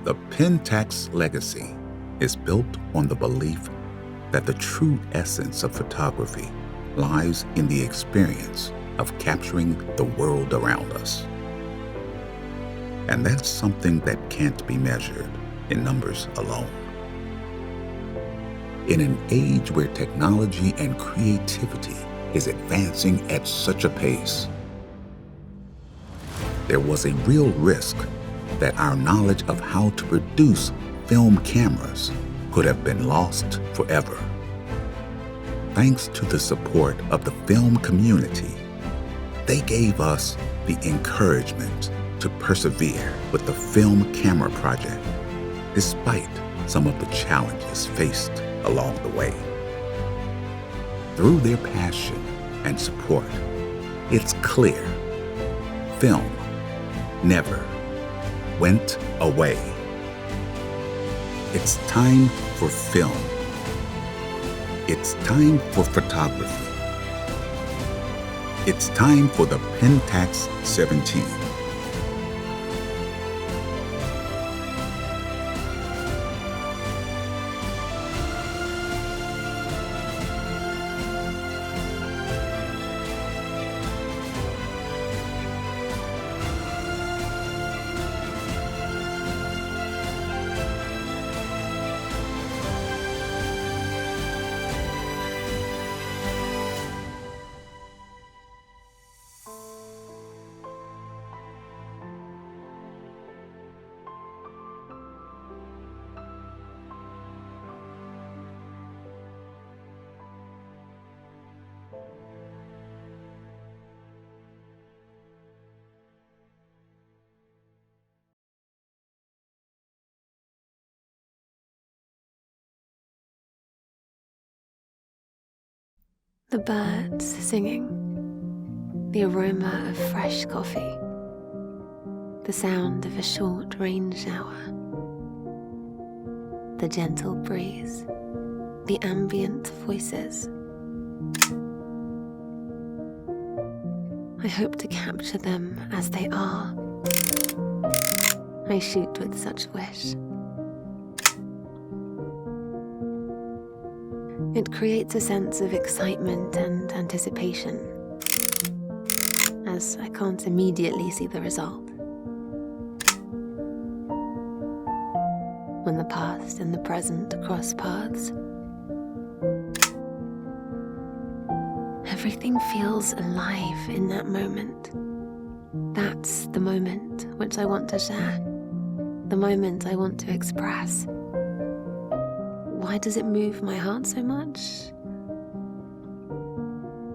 The PENTAX legacy is built on the belief that the true essence of photography lies in the experience of capturing the world around us. And that's something that can't be measured in numbers alone. In an age where technology and creativity is advancing at such a pace, there was a real risk that our knowledge of how to produce film cameras could have been lost forever. Thanks to the support of the film community, they gave us the encouragement to persevere with the film camera project, despite some of the challenges faced along the way. Through their passion and support, it's clear film never went away. It's time for film. It's time for photography. It's time for the PENTAX 17. The birds singing, the aroma of fresh coffee, the sound of a short rain shower, the gentle breeze, the ambient voices. I hope to capture them as they are. I shoot with such wish. It creates a sense of excitement and anticipation, as I can't immediately see the result. When the past and the present cross paths, everything feels alive in that moment. That's the moment which I want to share, the moment I want to express. Why does it move my heart so much?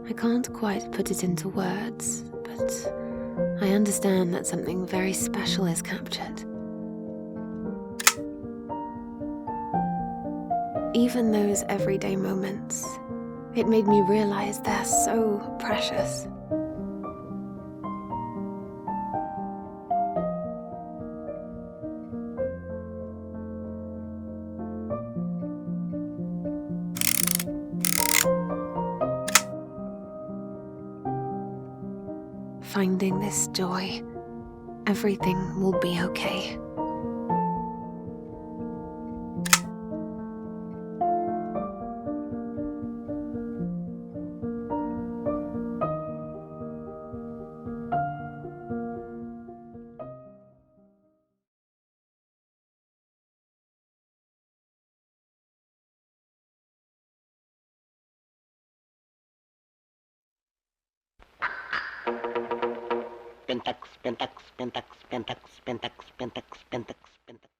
I can't quite put it into words, but I understand that something very special is captured. Even those everyday moments, it made me realize they're so precious. Finding this joy, everything will be okay. PENTAX, PENTAX, PENTAX, PENTAX, PENTAX, PENTAX, PENTAX, PENTAX.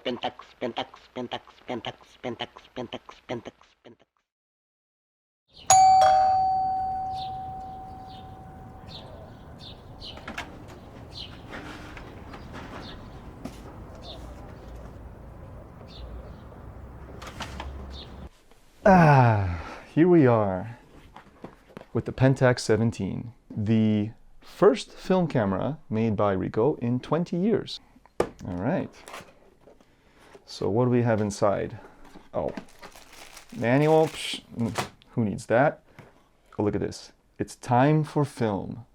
PENTAX, PENTAX, PENTAX, PENTAX, PENTAX, PENTAX, PENTAX, PENTAX. Here we are with the PENTAX 17, the first film camera made by Rico in 20 years. All right. So what do we have inside? Oh, manual. Psh, who needs that? Oh, look at this. It's time for film.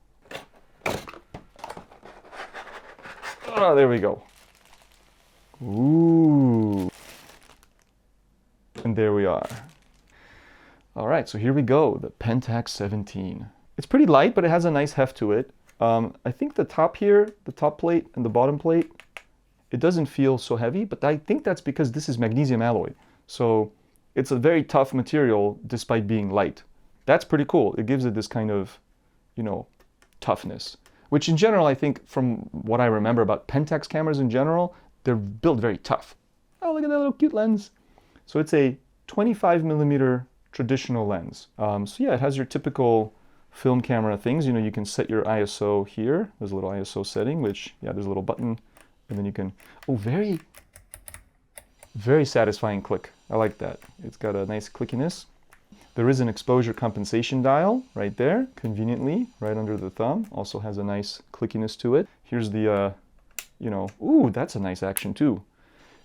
Oh, there we go. Ooh. And there we are. All right, so here we go, the PENTAX 17. It's pretty light, but it has a nice heft to it. I think the top here, the top plate and the bottom plate, it doesn't feel so heavy, but I think that's because this is magnesium alloy. So it's a very tough material despite being light. That's pretty cool. It gives it this kind of, toughness, which in general, I think from what I remember about PENTAX cameras in general, they're built very tough. Oh, look at that little cute lens. So it's a 25mm traditional lens. So yeah, it has your typical film camera things. You can set your ISO here. There's a little ISO setting, which, yeah, there's a little button. And then you can, oh, very, very satisfying click. I like that. It's got a nice clickiness. There is an exposure compensation dial right there, conveniently, right under the thumb. Also has a nice clickiness to it. Here's the, ooh, that's a nice action too.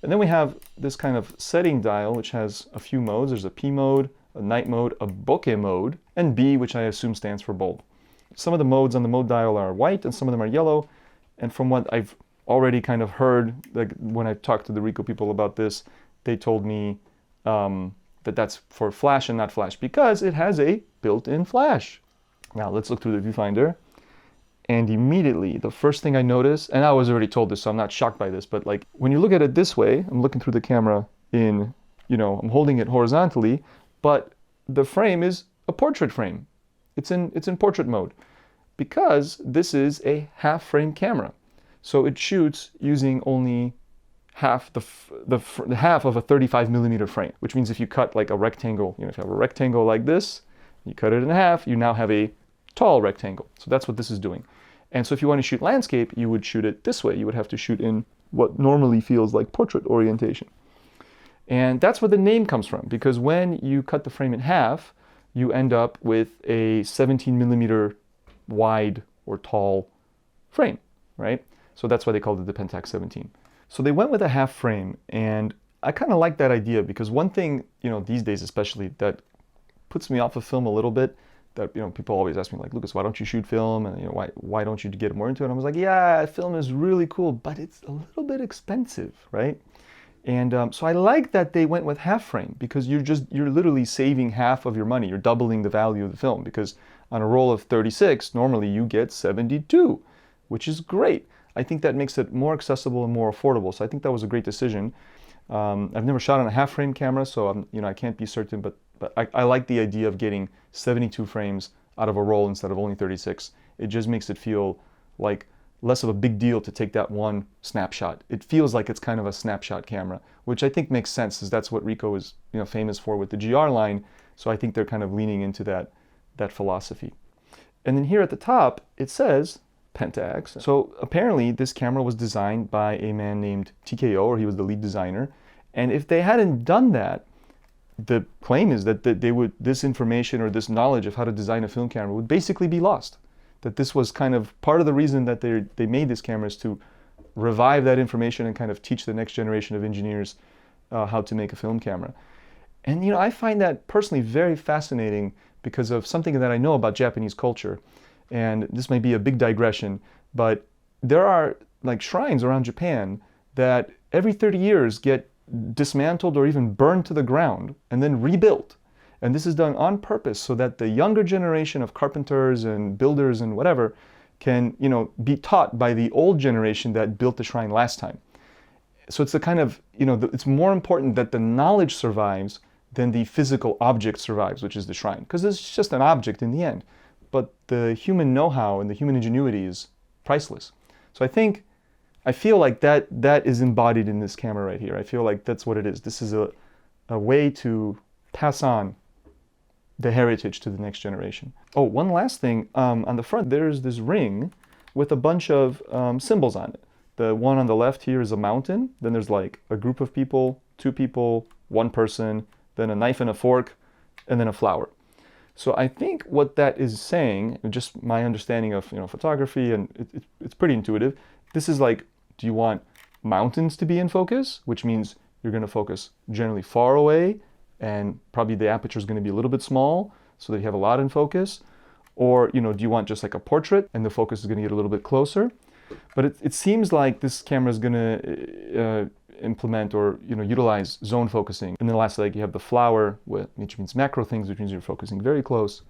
And then we have this kind of setting dial, which has a few modes. There's a P mode, a night mode, a bokeh mode, and B, which I assume stands for bulb. Some of the modes on the mode dial are white and some of them are yellow. And from what I've already kind of heard, like when I talked to the Ricoh people about this, they told me that that's for flash and not flash because it has a built-in flash. Now let's look through the viewfinder. And immediately, the first thing I notice, and I was already told this, so I'm not shocked by this, but like when you look at it this way, I'm looking through the camera in, I'm holding it horizontally, but the frame is a portrait frame. It's in portrait mode because this is a half frame camera. So it shoots using only half the half of a 35mm frame, which means if you cut like a rectangle, if you have a rectangle like this, you cut it in half, you now have a tall rectangle. So that's what this is doing. And so if you want to shoot landscape, you would shoot it this way. You would have to shoot in what normally feels like portrait orientation. And that's where the name comes from, because when you cut the frame in half, you end up with a 17mm wide or tall frame, right? So that's why they called it the PENTAX 17. So they went with a half frame, and I kind of like that idea because one thing, these days especially, that puts me off of film a little bit, that people always ask me like, Lucas, why don't you shoot film, and why don't you get more into it? I was like, yeah, film is really cool, but it's a little bit expensive, right? And so I like that they went with half frame because you're literally saving half of your money. You're doubling the value of the film because on a roll of 36, normally you get 72, which is great. I think that makes it more accessible and more affordable. So I think that was a great decision. I've never shot on a half frame camera, so I can't be certain, but I like the idea of getting 72 frames out of a roll instead of only 36. It just makes it feel like less of a big deal to take that one snapshot. It feels like it's kind of a snapshot camera, which I think makes sense, as that's what Ricoh is famous for with the GR line. So I think they're kind of leaning into that philosophy. And then here at the top, it says PENTAX. So apparently this camera was designed by a man named TKO, or he was the lead designer. And if they hadn't done that, the claim is that this information or this knowledge of how to design a film camera would basically be lost. That this was kind of part of the reason that they made this camera is to revive that information and kind of teach the next generation of engineers how to make a film camera. And I find that personally very fascinating because of something that I know about Japanese culture. And this may be a big digression, but there are like shrines around Japan that every 30 years get dismantled or even burned to the ground and then rebuilt. And this is done on purpose so that the younger generation of carpenters and builders and whatever can, be taught by the old generation that built the shrine last time. So it's the kind of, it's more important that the knowledge survives than the physical object survives, which is the shrine, because it's just an object in the end. But the human know-how and the human ingenuity is priceless. So I think I feel like that is embodied in this camera right here. I feel like that's what it is. This is a way to pass on the heritage to the next generation. Oh, one last thing. On the front, there's this ring with a bunch of symbols on it. The one on the left here is a mountain. Then there's like a group of people, 2 people, 1 person, then a knife and a fork, and then a flower. So I think what that is saying, just my understanding of photography, and it's pretty intuitive. This is like, do you want mountains to be in focus, which means you're going to focus generally far away, and probably the aperture is going to be a little bit small, so that you have a lot in focus, or do you want just like a portrait, and the focus is going to get a little bit closer? But it seems like this camera is going to implement or utilize zone focusing. And then lastly, like you have the flower, which means macro things, which means you're focusing very close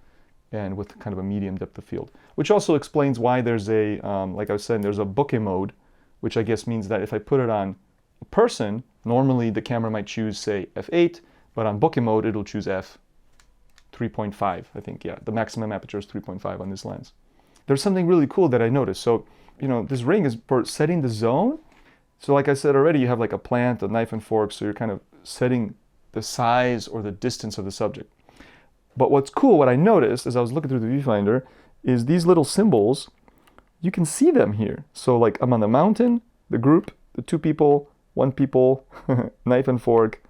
and with kind of a medium depth of field. Which also explains why there's a, like I was saying, there's a bokeh mode, which I guess means that if I put it on a person, normally the camera might choose, say, f8, but on bokeh mode, it'll choose f3.5, I think. Yeah, the maximum aperture is 3.5 on this lens. There's something really cool that I noticed. So, this ring is for setting the zone. So like I said already, you have like a plant, a knife and fork, so you're kind of setting the size or the distance of the subject. But what's cool, what I noticed as I was looking through the viewfinder, is these little symbols, you can see them here. So like I'm on the mountain, the group, the 2 people, 1 people, knife and fork,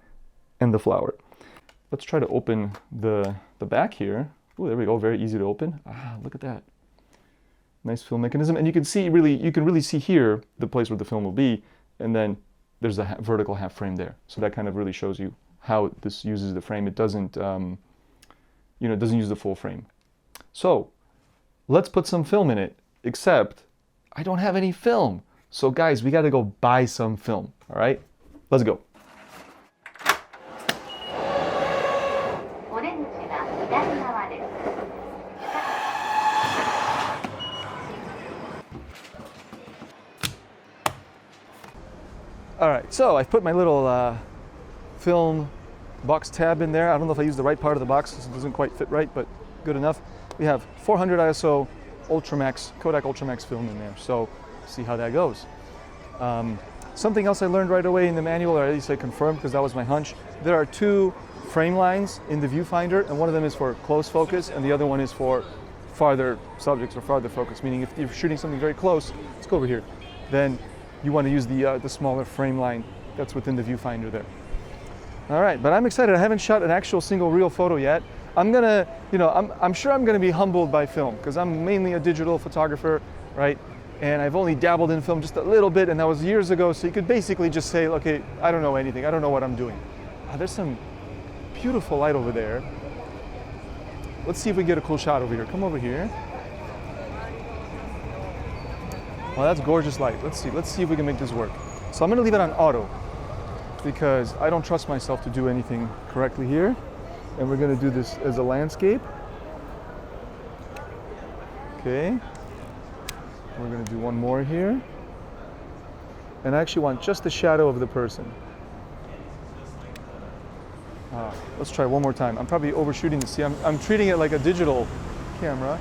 and the flower. Let's try to open the back here. Oh, there we go, very easy to open. Ah, look at that. Nice film mechanism, and you can really see here the place where the film will be, and then there's a vertical half frame there. So that kind of really shows you how this uses the frame. It doesn't, it doesn't use the full frame. So let's put some film in it, except I don't have any film. So guys, we got to go buy some film, all right? Let's go. All right, so I've put my little film box tab in there. I don't know if I used the right part of the box, it doesn't quite fit right, but good enough. We have 400 ISO Ultramax, Kodak Ultramax film in there, so see how that goes. Something else I learned right away in the manual, or at least I confirmed because that was my hunch, there are 2 frame lines in the viewfinder, and one of them is for close focus, and the other one is for farther subjects or farther focus, meaning if you're shooting something very close, let's go over here, then you want to use the smaller frame line that's within the viewfinder there. All right, but I'm excited. I haven't shot an actual single real photo yet. I'm gonna, I'm sure I'm gonna be humbled by film because I'm mainly a digital photographer, right? And I've only dabbled in film just a little bit, and that was years ago. So you could basically just say, okay, I don't know anything. I don't know what I'm doing. There's some beautiful light over there. Let's see if we can get a cool shot over here. Come over here. Well, that's gorgeous light. Let's see if we can make this work. So I'm gonna leave it on auto because I don't trust myself to do anything correctly here. And we're gonna do this as a landscape. Okay. We're gonna do one more here. And I actually want just the shadow of the person. Let's try one more time. I'm probably overshooting this. See, I'm treating it like a digital camera.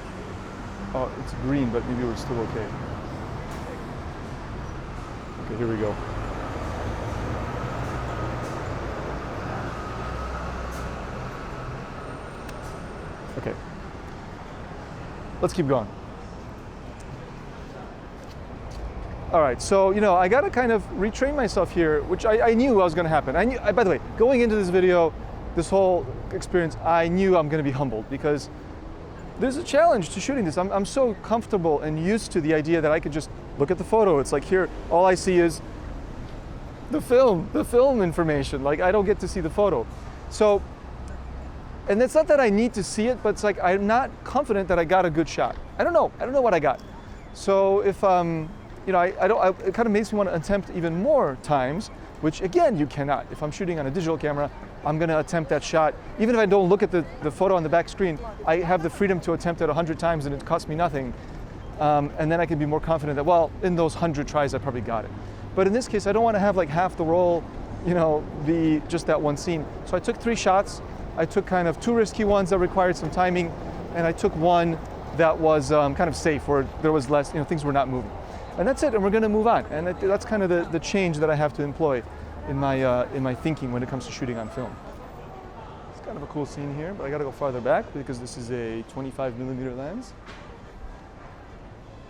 Oh, it's green, but maybe we're still okay. Okay, here we go. Okay. Let's keep going. All right, so, I got to kind of retrain myself here, which I knew was going to happen. By the way, going into this video, this whole experience, I knew I'm going to be humbled because there's a challenge to shooting this. I'm so comfortable and used to the idea that I could just look at the photo. It's like here, all I see is the film information. Like I don't get to see the photo. So, and it's not that I need to see it, but it's like I'm not confident that I got a good shot. I don't know what I got. So if it kind of makes me want to attempt even more times, which again you cannot. If I'm shooting on a digital camera, I'm going to attempt that shot. Even if I don't look at the photo on the back screen, I have the freedom to attempt it 100 times and it costs me nothing. And then I can be more confident that, well, in those 100 tries, I probably got it. But in this case, I don't want to have like half the roll, be just that one scene. So I took 3 shots. I took kind of 2 risky ones that required some timing, and I took one that was kind of safe, where there was less, things were not moving. And that's it, and we're gonna move on. And that's kind of the change that I have to employ in my thinking when it comes to shooting on film. It's kind of a cool scene here, but I gotta go farther back because this is a 25mm lens.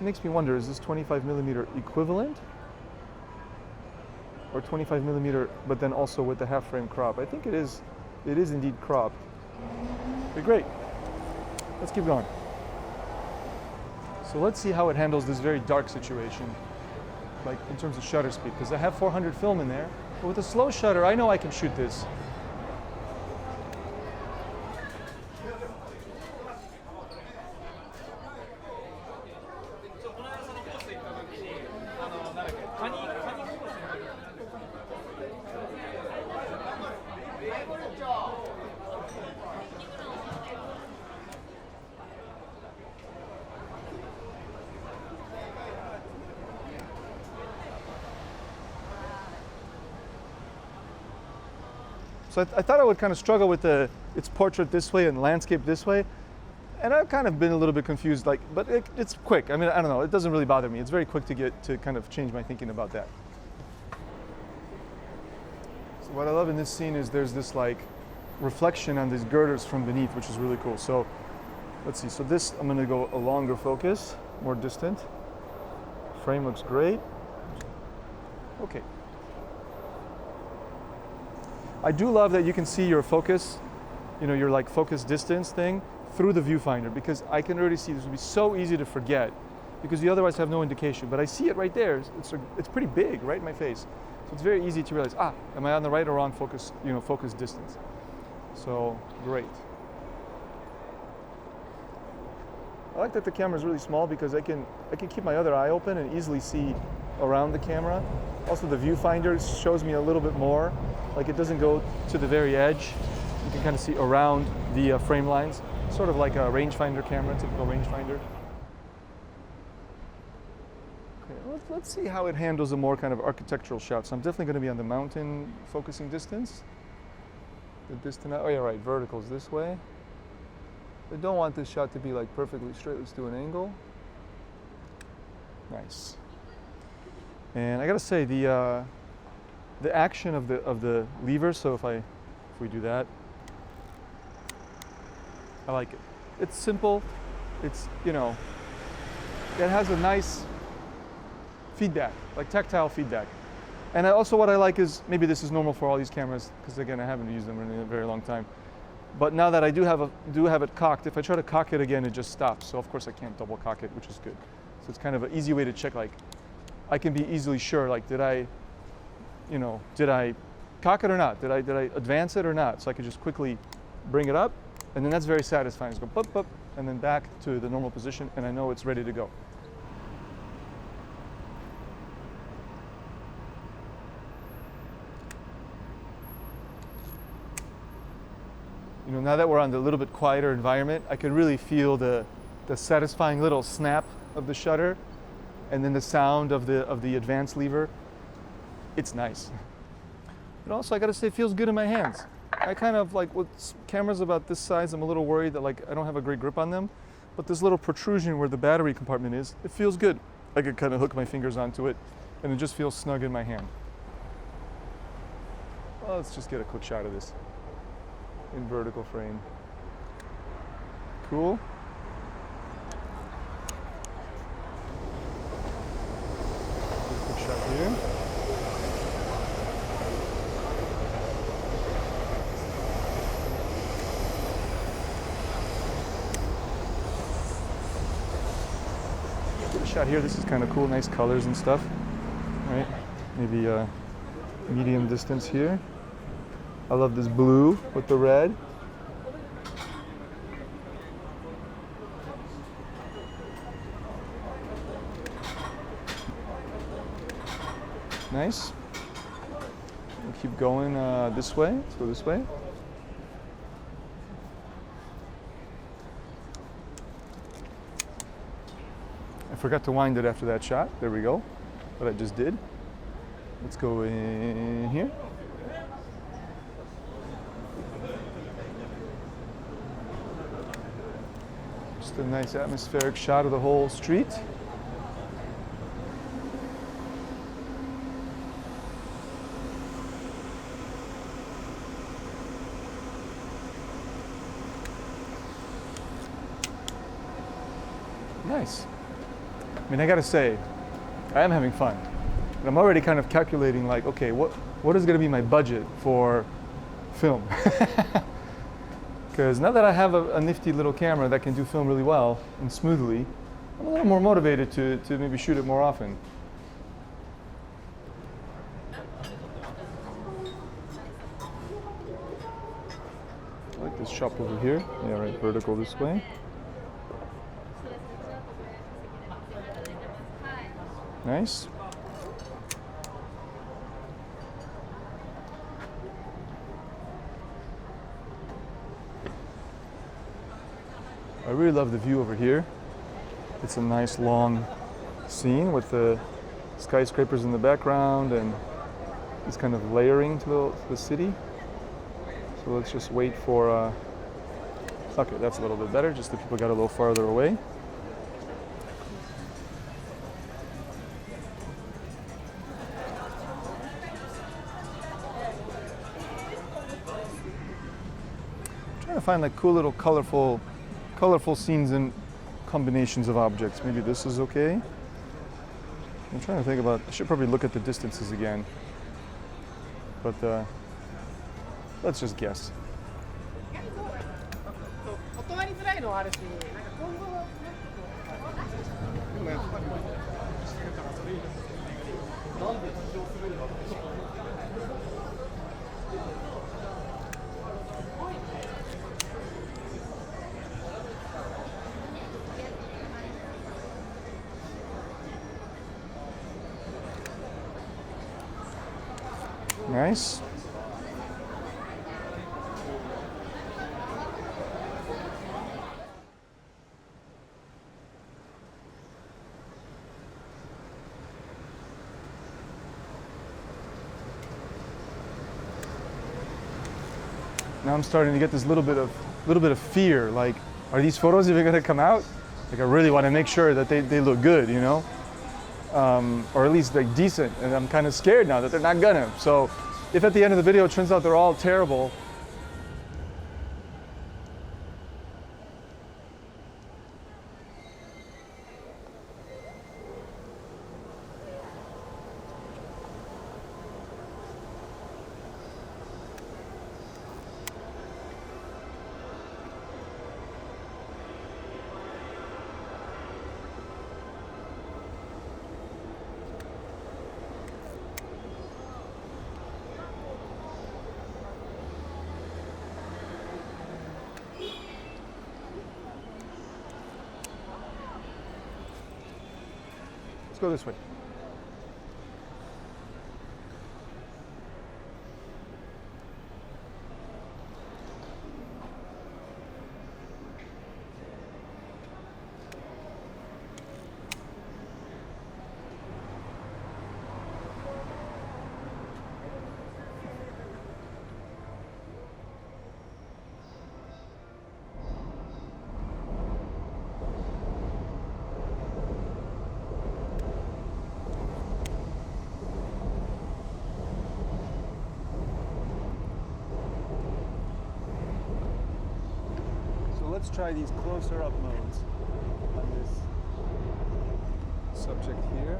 It makes me wonder, is this 25mm equivalent? Or 25mm, but then also with the half frame crop? I think it is indeed cropped. Okay, great. Let's keep going. So let's see how it handles this very dark situation, like in terms of shutter speed, because I have 400 film in there, but with a slow shutter, I know I can shoot this. So I thought I would kind of struggle with its portrait this way and landscape this way. And I've kind of been a little bit confused, but it's quick. I mean, I don't know, it doesn't really bother me. It's very quick to kind of change my thinking about that. So what I love in this scene is there's this like reflection on these girders from beneath, which is really cool. So let's see, so this, I'm gonna go a longer focus, more distant. Frame looks great. Okay. I do love that you can see your focus, your like focus distance thing through the viewfinder, because I can already see this would be so easy to forget because you otherwise have no indication. But I see it right there. It's pretty big right in my face. So it's very easy to realize, am I on the right or wrong focus, focus distance. So great. I like that the camera is really small because I can keep my other eye open and easily see around the camera. Also the viewfinder shows me a little bit more. Like it doesn't go to the very edge. You can kind of see around the frame lines, sort of like a rangefinder camera, typical rangefinder. Okay, let's see how it handles a more kind of architectural shot. So I'm definitely going to be on the mountain focusing distance. The distance, oh yeah, right, verticals this way. I don't want this shot to be like perfectly straight. Let's do an angle. Nice. And I gotta say the action of the lever. So if we do that, I like it. It's simple. It's it has a nice feedback, like tactile feedback. And also what I like is, maybe this is normal for all these cameras, because again I haven't used them in a very long time. But now that I do have it cocked, if I try to cock it again, it just stops. So of course I can't double cock it, which is good. So it's kind of an easy way to check, like I can be easily sure, like did I cock it or not? Did I advance it or not? So I could just quickly bring it up, and then that's very satisfying. Just go bup, bup, and then back to the normal position, and I know it's ready to go. Now that we're on the little bit quieter environment, I can really feel the satisfying little snap of the shutter, and then the sound of the advance lever. It's nice. But also I gotta say, it feels good in my hands. I kind of like, with cameras about this size, I'm a little worried that like I don't have a great grip on them. But this little protrusion where the battery compartment is, it feels good. I could kind of hook my fingers onto it, and it just feels snug in my hand. Well, let's just get a quick shot of this in vertical frame. Cool. Quick shot here. Get a shot here. This is kind of cool, nice colors and stuff. Right? Maybe medium distance here. I love this blue with the red. Nice. We'll keep going this way. Let's go this way. I forgot to wind it after that shot. There we go. What I just did. Let's go in here. Just a nice atmospheric shot of the whole street. Nice. I mean, I gotta say, I am having fun. And I'm already kind of calculating like, okay, what is gonna be my budget for film? Because now that I have a nifty little camera that can do film really well and smoothly, I'm a little more motivated to maybe shoot it more often. I like this shop over here. Yeah, right, vertical this way. Nice. I really love the view over here. It's a nice long scene with the skyscrapers in the background and this kind of layering to the city. So let's just wait for, okay, that's a little bit better, just the people got a little farther away. Trying to find like cool little colorful scenes and combinations of objects. Maybe this is okay. I'm trying to think about, I should probably look at the distances again. But let's just guess. Nice. Now I'm starting to get this little bit of fear. Like, are these photos even going to come out? Like, I really want to make sure that they look good, you know, or at least like decent. And I'm kind of scared now that they're not gonna. So, if at the end of the video it turns out they're all terrible, let's go this way. Let's try these closer up modes on this subject here.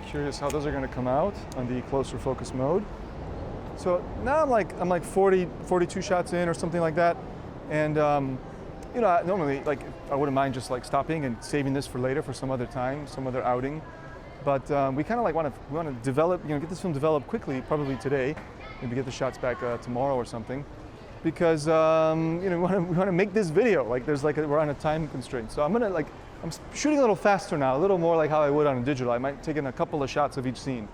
Curious how those are going to come out on the closer focus mode. So now I'm like 42 shots in or something like that, and you know, normally like I wouldn't mind just like stopping and saving this for later for some other time, some other outing. But we kind of like want to develop, you know, get this film developed quickly, probably today, maybe get the shots back tomorrow or something, because you know, we want to make this video. Like there's like we're on a time constraint, so I'm shooting a little faster now, a little more like how I would on a digital. I might take in a couple of shots of each scene.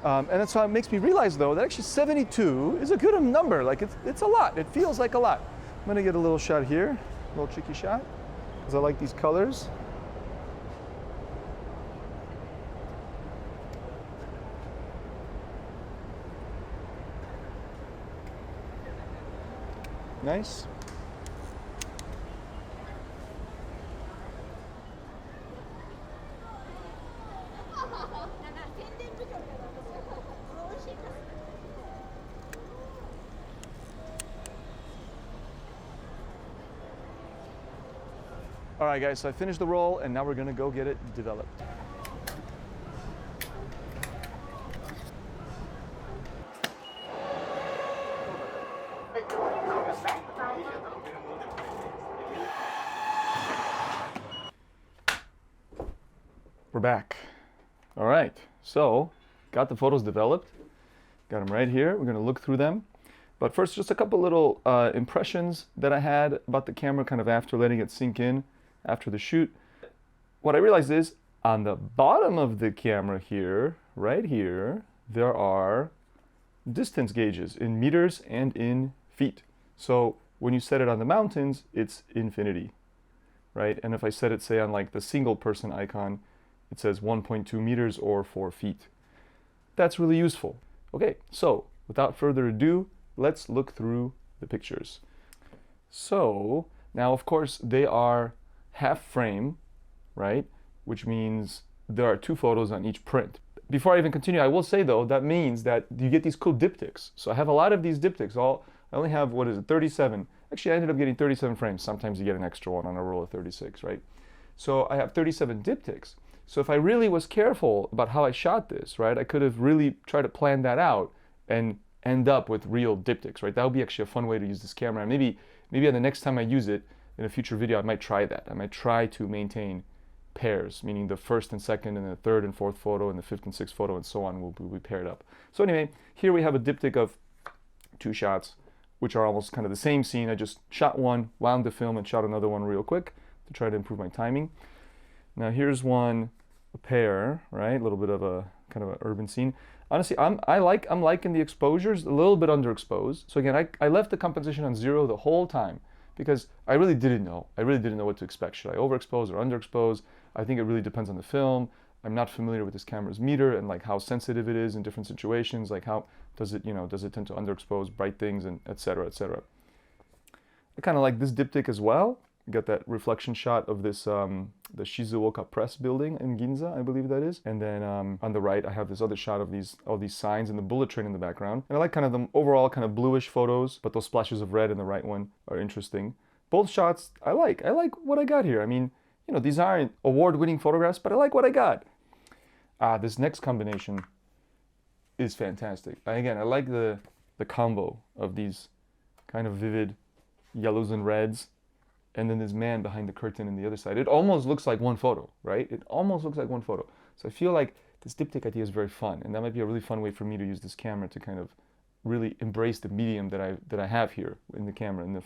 And that's why it makes me realize though that actually 72 is a good number. Like it's a lot, it feels like a lot. I'm gonna get a little shot here, a little cheeky shot, because I like these colors. Nice. All right, guys, so I finished the roll, and now we're gonna go get it developed. We're back. All right, so got the photos developed. Got them right here. We're gonna look through them. But first, just a couple little impressions that I had about the camera kind of after letting it sink in after the shoot. What I realized is on the bottom of the camera here, right here, there are distance gauges in meters and in feet. So when you set it on the mountains, it's infinity, right? And if I set it, say, on like the single person icon, it says 1.2 meters or 4 feet. That's really useful. Okay, so without further ado, let's look through the pictures. So now, of course, they are half frame, right? Which means there are 2 photos on each print. Before I even continue, I will say though, that means that you get these cool diptychs. So I have a lot of these diptychs. I only have, 37. Actually, I ended up getting 37 frames. Sometimes you get an extra one on a roll of 36, right? So I have 37 diptychs. So if I really was careful about how I shot this, right, I could have really tried to plan that out and end up with real diptychs, right? That would be actually a fun way to use this camera. And maybe on the next time I use it in a future video, I might try that. I might try to maintain pairs, meaning the first and second and the third and fourth photo and the fifth and sixth photo and so on will be paired up. So anyway, here we have a diptych of 2 shots, which are almost kind of the same scene. I just shot one, wound the film, and shot another one real quick to try to improve my timing. Now here's one, a pair, right? A little bit of a kind of an urban scene. Honestly, I'm liking the exposures, a little bit underexposed. So again, I left the composition on 0 the whole time because I really didn't know. I really didn't know what to expect. Should I overexpose or underexpose? I think it really depends on the film. I'm not familiar with this camera's meter and like how sensitive it is in different situations. Like how does it tend to underexpose bright things and et cetera, et cetera. I kind of like this diptych as well. You got that reflection shot of this, the Shizuoka Press building in Ginza, I believe that is. And then on the right, I have this other shot of all these signs and the bullet train in the background. And I like kind of the overall kind of bluish photos, but those splashes of red in the right one are interesting. Both shots, I like what I got here. I mean, these aren't award-winning photographs, but I like what I got. This next combination is fantastic. Again, I like the combo of these kind of vivid yellows and reds, and then this man behind the curtain on the other side. It almost looks like one photo, right? It almost looks like one photo. So I feel like this diptych idea is very fun, and that might be a really fun way for me to use this camera to kind of really embrace the medium that I have here in the camera in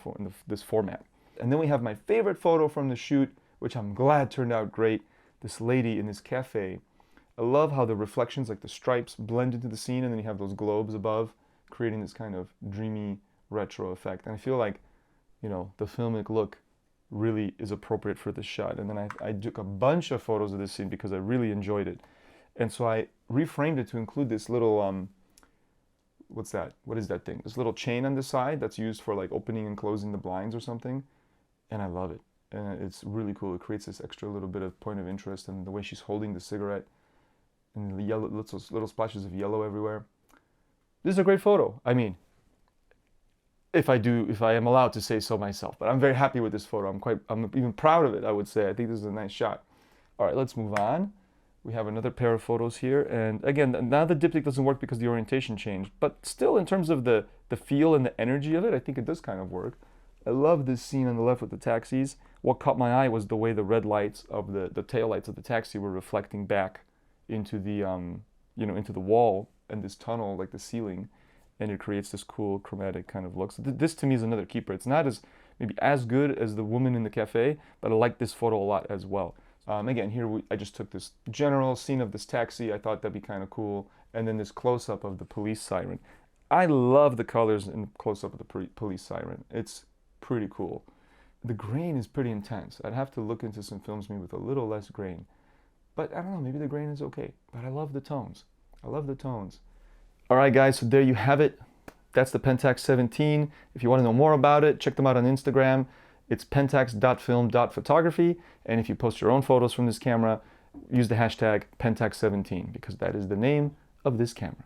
this format. And then we have my favorite photo from the shoot, which I'm glad turned out great. This lady in this cafe. I love how the reflections, like the stripes, blend into the scene, and then you have those globes above, creating this kind of dreamy retro effect. And I feel like, the filmic look really is appropriate for this shot. And then I took a bunch of photos of this scene because I really enjoyed it. And so I reframed it to include this little, what's that? What is that thing? This little chain on the side that's used for like opening and closing the blinds or something. And I love it. And it's really cool. It creates this extra little bit of point of interest, and the way she's holding the cigarette and the yellow, little splashes of yellow everywhere. This is a great photo. I mean, if I am allowed to say so myself, but I'm very happy with this photo. I'm even proud of it, I would say. I think this is a nice shot. All right, let's move on. We have another pair of photos here. And again, now the diptych doesn't work because the orientation changed, but still in terms of the feel and the energy of it, I think it does kind of work. I love this scene on the left with the taxis. What caught my eye was the way the red lights of the tail lights of the taxi were reflecting back into the, into the wall and this tunnel, like the ceiling. And it creates this cool chromatic kind of look. So this to me is another keeper. It's not maybe as good as the woman in the cafe, but I like this photo a lot as well. Again, here I just took this general scene of this taxi. I thought that'd be kind of cool. And then this close-up of the police siren. I love the colors in close-up of the police siren. It's pretty cool. The grain is pretty intense. I'd have to look into some films maybe with a little less grain. But I don't know, maybe the grain is okay. But I love the tones. I love the tones. All right, guys, so there you have it. that's the PENTAX 17. If you want to know more about it, check them out on Instagram. It's pentax.film.photography. And if you post your own photos from this camera, use the hashtag PENTAX17 because that is the name of this camera.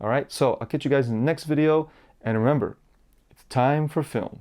All right, so I'll catch you guys in the next video. And remember, it's time for film.